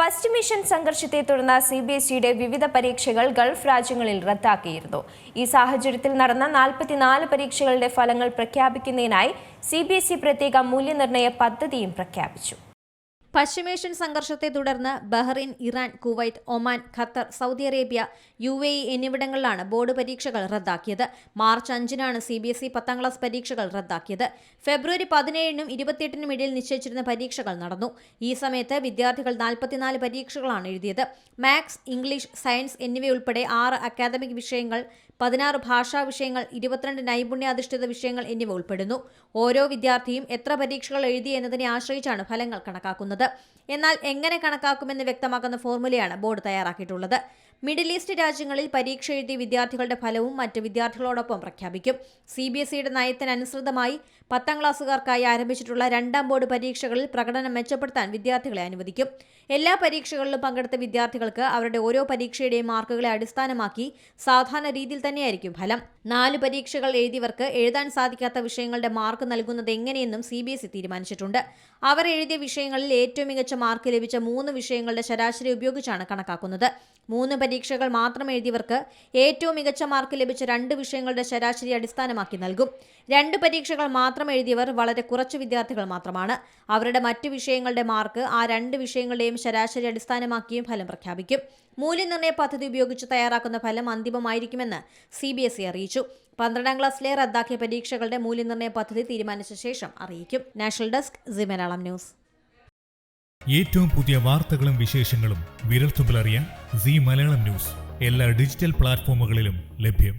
പശ്ചിമേഷ്യൻ സംഘർഷത്തെ തുടർന്ന് CBSEയുടെ വിവിധ പരീക്ഷകൾ ഗൾഫ് രാജ്യങ്ങളിൽ റദ്ദാക്കിയിരുന്നു. ഈ സാഹചര്യത്തിൽ നടന്ന 44 പരീക്ഷകളുടെ ഫലങ്ങൾ പ്രഖ്യാപിക്കുന്നതിനായി CBSE പ്രത്യേക മൂല്യനിർണ്ണയ പദ്ധതിയും പ്രഖ്യാപിച്ചു. പശ്ചിമേഷ്യൻ സംഘർഷത്തെ തുടർന്ന് Bahrain, Iran, Kuwait, Oman, Qatar, Saudi Arabia, UAE എന്നിവിടങ്ങളിലാണ് ബോർഡ് പരീക്ഷകൾ റദ്ദാക്കിയത്. മാർച്ച് 5-നാണ് CBSE 10ാം ക്ലാസ് പരീക്ഷകൾ റദ്ദാക്കിയത്. ഫെബ്രുവരി 17-നും 28-നും ഇടയിൽ നിശ്ചയിച്ചിരുന്ന പരീക്ഷകൾ നടന്നു. ഈ സമയത്ത് വിദ്യാർത്ഥികൾ 44 പരീക്ഷകളാണ് എഴുതിയത്. മാത്സ്, ഇംഗ്ലീഷ്, സയൻസ് എന്നിവയുൾപ്പെടെ 6 അക്കാദമിക് വിഷയങ്ങൾ, 16 ഭാഷാ വിഷയങ്ങൾ, 22 നൈപുണ്യാധിഷ്ഠിത വിഷയങ്ങൾ എന്നിവ ഉൾപ്പെടുന്നു. ഓരോ വിദ്യാർത്ഥിയും എത്ര പരീക്ഷകൾ എഴുതി എന്നതിനെ ആശ്രയിച്ചാണ് ഫലങ്ങൾ കണക്കാക്കുന്നത്. എന്നാൽ എങ്ങനെ കണക്കാക്കുമെന്ന് വ്യക്തമാക്കുന്ന ഫോർമുലയാണ് ബോർഡ് തയ്യാറാക്കിയിട്ടുള്ളത്. മിഡിൽ ഈസ്റ്റ് രാജ്യങ്ങളിൽ പരീക്ഷ എഴുതിയ വിദ്യാർത്ഥികളുടെ ഫലവും മറ്റ് വിദ്യാർത്ഥികളോടൊപ്പം പ്രഖ്യാപിക്കും. CBSEയുടെ നയത്തിനനുസൃതമായി 10ാം ക്ലാസ്സുകാർക്കായി ആരംഭിച്ചിട്ടുള്ള 2ാം ബോർഡ് പരീക്ഷകളിൽ പ്രകടനം മെച്ചപ്പെടുത്താൻ വിദ്യാർത്ഥികളെ അനുവദിക്കും. എല്ലാ പരീക്ഷകളിലും പങ്കെടുത്ത വിദ്യാർത്ഥികൾക്ക് അവരുടെ ഓരോ പരീക്ഷയുടെയും മാർക്കുകളെ അടിസ്ഥാനമാക്കി സാധാരണ രീതിയിൽ തന്നെയായിരിക്കും ഫലം. 4 പരീക്ഷകൾ എഴുതിയവർക്ക് എഴുതാൻ സാധിക്കാത്ത വിഷയങ്ങളുടെ മാർക്ക് നൽകുന്നത് എങ്ങനെയെന്നും CBSE തീരുമാനിച്ചിട്ടുണ്ട്. അവർ എഴുതിയ വിഷയങ്ങളിൽ ഏറ്റവും മികച്ച മാർക്ക് ലഭിച്ച 3 വിഷയങ്ങളുടെ ശരാശരി ഉപയോഗിച്ചാണ് കണക്കാക്കുന്നത്. 3 പരീക്ഷകൾ മാത്രം എഴുതിയവർക്ക് ഏറ്റവും മികച്ച മാർക്ക് ലഭിച്ച 2 വിഷയങ്ങളുടെ ശരാശരി അടിസ്ഥാനമാക്കി നൽകും. 2 പരീക്ഷകൾ മാത്രം എഴുതിയവർ വളരെ കുറച്ച് വിദ്യാർത്ഥികൾ മാത്രമാണ്. അവരുടെ മറ്റ് വിഷയങ്ങളുടെ മാർക്ക് ആ 2 വിഷയങ്ങളുടെയും ശരാശരി അടിസ്ഥാനമാക്കിയും ഫലം പ്രഖ്യാപിക്കും. മൂല്യനിർണ്ണയ പദ്ധതി ഉപയോഗിച്ച് തയ്യാറാക്കുന്ന ഫലം അന്തിമമായിരിക്കുമെന്ന് CBSE അറിയിച്ചു. 12ാം ക്ലാസ്സിലെ റദ്ദാക്കിയ പരീക്ഷകളുടെ മൂല്യനിർണ്ണയ പദ്ധതി തീരുമാനിച്ച ശേഷം അറിയിക്കും. National desk, C Malayalam news. ഏറ്റവും പുതിയ വാർത്തകളും വിശേഷങ്ങളും വിരൽത്തുമ്പിലറിയാൻ സി മലയാളം ന്യൂസ് എല്ലാ ഡിജിറ്റൽ പ്ലാറ്റ്ഫോമുകളിലും ലഭ്യം.